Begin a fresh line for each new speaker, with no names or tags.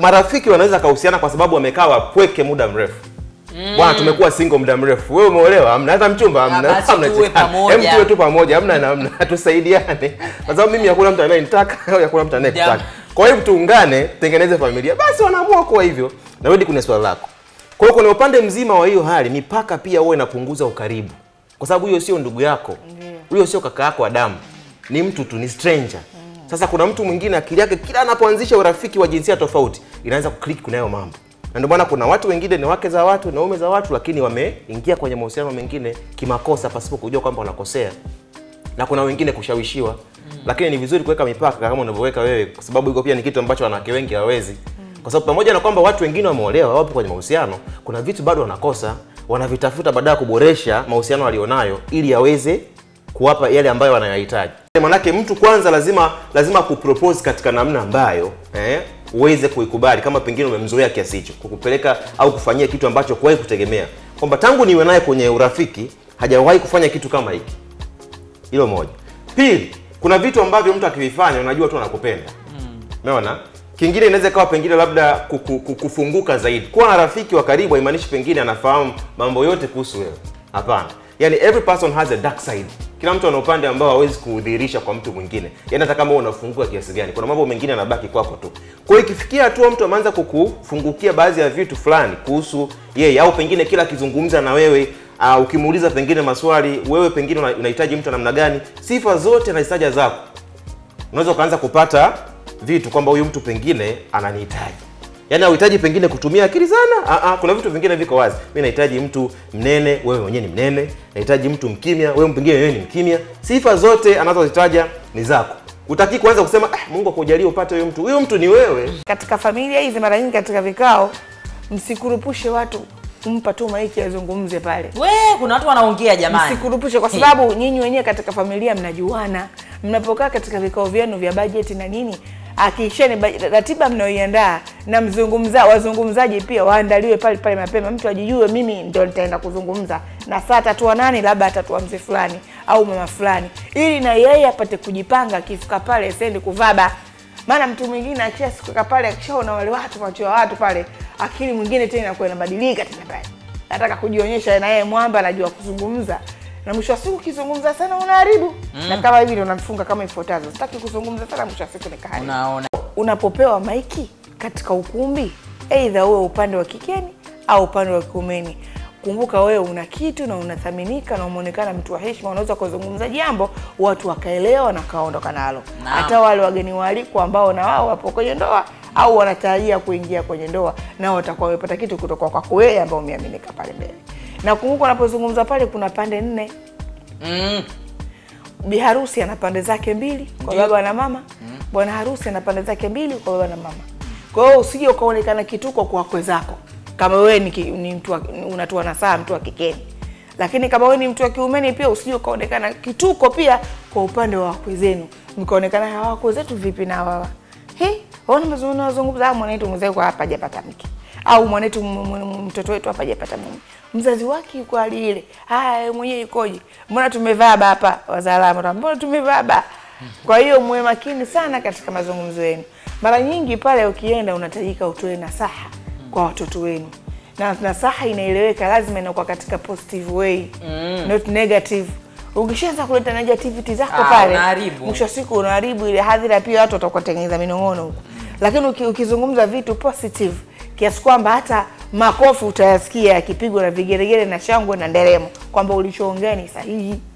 marafiki wanaweza kahusiana kwa sababu wamekaa wapweke muda mrefu. Bwana tumekuwa single muda mrefu. Wewe umeolewa, hamna hata mchumba, hamna. Tuwe tu pamoja, hamna na hamna. Tusaidiane. Kwa sababu mimi hakuna mtu anayenitaka au hakuna mtu anayekutaka. Kwa hiyo tuungane, tengeneze familia. Basi wanaamua kwa hivyo. Narudi kwenye swali lako. Kwa hiyo kuna upande mzima wa hiyo hali, mipaka pia wewe inapunguza ukaribu. Kwa sababu huyo sio ndugu yako. Huyo sio kaka yako wa damu. Ni mtu tu, ni stranger. Sasa kuna mtu mwingine akili yake kila anapoanzisha urafiki wa jinsia tofauti inaanza kuclick kunayo mambo. Na ndio maana kuna watu wengine ni wake za watu na waume za watu, lakini wameingia kwenye mahusiano mengine kimakosa pasipo kujua kwamba wanakosea. Na kuna wengine kushawishiwa. Lakini ni vizuri kuweka mipaka kama unavyoweka wewe, kwa sababu iko pia ni kitu ambacho wanawake wengi hawawezi. Kwa sababu pamoja na kwamba watu wengine wameolewa, wapo kwenye mahusiano, kuna vitu bado wanakosa, wanavitafuta baada ya kuboresha mahusiano walionayo ili yaweze kuwapa yale ambayo wanayahitaji. Maanake mtu kwanza lazima kupropose katika namna ambayo uweze kuikubali, kama pengine umemzoea kiasi hicho, kukupeleka au kufanyia kitu ambacho kuwahi kutegemea. Kwamba tangu niwe naye kwenye urafiki hajawahi kufanya kitu kama hiki. Hilo moja. Pili, kuna vitu ambavyo mtu akivifanya unajua tu anakupenda. Umeona? Kingine inaweza kawa pengine labda kufunguka zaidi. Kuwa na rafiki wa karibu haimaanishi pengine anafahamu mambo yote kuhusu wewe. Hapana. Yani every person has a dark side. Kila mtu ana upande ambao hawezi kudhihirisha kwa mtu mwingine. Yani hata kama unafunguka kiasi gani, kuna mambo mengine yanabaki kwako tu. Kwa hiyo ikifikia tu mtu ameanza kukufungukia baadhi ya vitu fulani kuhusu yeye, au pengine kila kizungumza na wewe, ukimuuliza pengine maswali, wewe pengine unahitaji mtu namna gani, sifa zote na isaja zako, unaweza kuanza kupata vitu kwamba huyu mtu pengine ananihitaji. Yaani hauhitaji pengine kutumia akili sana. Kuna vitu vingine viko wazi. Mimi nahitaji mtu mnene, wewe mwenyewe ni mnene. Nahitaji mtu mkimya, wewe pengine wewe ni mkimya. Sifa zote anazozitaja ni zako. Utaki kuanza kusema Mungu akujalie upate huyo mtu. Huyo mtu ni wewe.
Katika familia hizi mara nyingi katika vikao msikurupushe watu kumpa tu maiki azungumze pale.
Kuna watu wanaongea jamani.
Msikurupushe kwa sababu nyinyi wenyewe katika familia mnajuana. Mnapokaa katika vikao vyenu vya budget na nini, akisheni ratiba mnaoiandaa na wazungumzaji pia waandaliwe pale pale mapema. Mtu ajijue mimi ndio nitaenda kuzungumza na saa atatua nani, labda atatua mzee fulani au mama fulani, ili na yeye apate kujipanga akifika pale asiende kuvaba. Maana mtu mwingine akishafika pale akishaona wale watu macho ya watu pale, akili mwingine tena inakuwa inabadilika tena pale. Nataka kujionyesha na yeye mwamba anajua kuzungumza. Na mwisho wa siku kizungumza sana unaharibu. Na kama hivi ndio unamfunga kama ifuatazo. Sitaki kuzungumza sana, mwisho wa siku nikaharibu.
Unaona.
Unapopewa maiki katika ukumbi, aidha uwe upande wa kikeni au upande wa kiumeni, kumbuka wewe una kitu na unathaminika na umeonekana mtu wa heshima, unaweza kuzungumza jambo watu wakaelewa na kaondoka nalo. Hata wale wageni waalikwa ambao na wao wapo kwenye ndoa au wanatarajia kuingia kwenye ndoa, nao watakuwa wamepata kitu kutoka kwako wewe ambao umeaminika pale mbele. Na kumbuka unapozungumza pale kuna pande 4. Bi harusi ana pande zake 2 kwa baba na mama. Bwana harusi ana pande zake 2 kwa baba na mama. Kwa hiyo usije ukaonekana kituko kwa wakwe zako. Kama wewe ni mtu unatoa nasaha mtu wa kikeni. Lakini kama wewe ni mtu wa kiumeni pia usije ukaonekana kituko pia kwa upande wa wakwe zenu. Mkaonekana hawa wakwe zetu vipi na hawa. Waona mazungumza mwanetu mzee kwa hapa hajapata mke. Au mwanetu mtoto wetu hapa hajapata mume. Mzazi wake yuko hali ile. Mwenyewe yukoje? Mbona tumevaa hapa wazalama? Mbona tumevaa? Kwa hiyo muwe makini sana katika mazungumzo yenu. Mara nyingi pale ukienda unatajika utoe nasaha kwa watoto wenu. Na nasaha inaeleweka, lazima inakuwa katika positive way, not negative. Ukishaanza kuleta negativity zako pale, mwisho siku unaharibu ile hadhira, pia watu watakutengeneza minong'ono huko. Lakini ukizungumza vitu positive kiasi kwamba hata makofi utayasikia yakipigwa na vigeregere na shangwe na nderemo kwamba ulichoongea ni sahihi.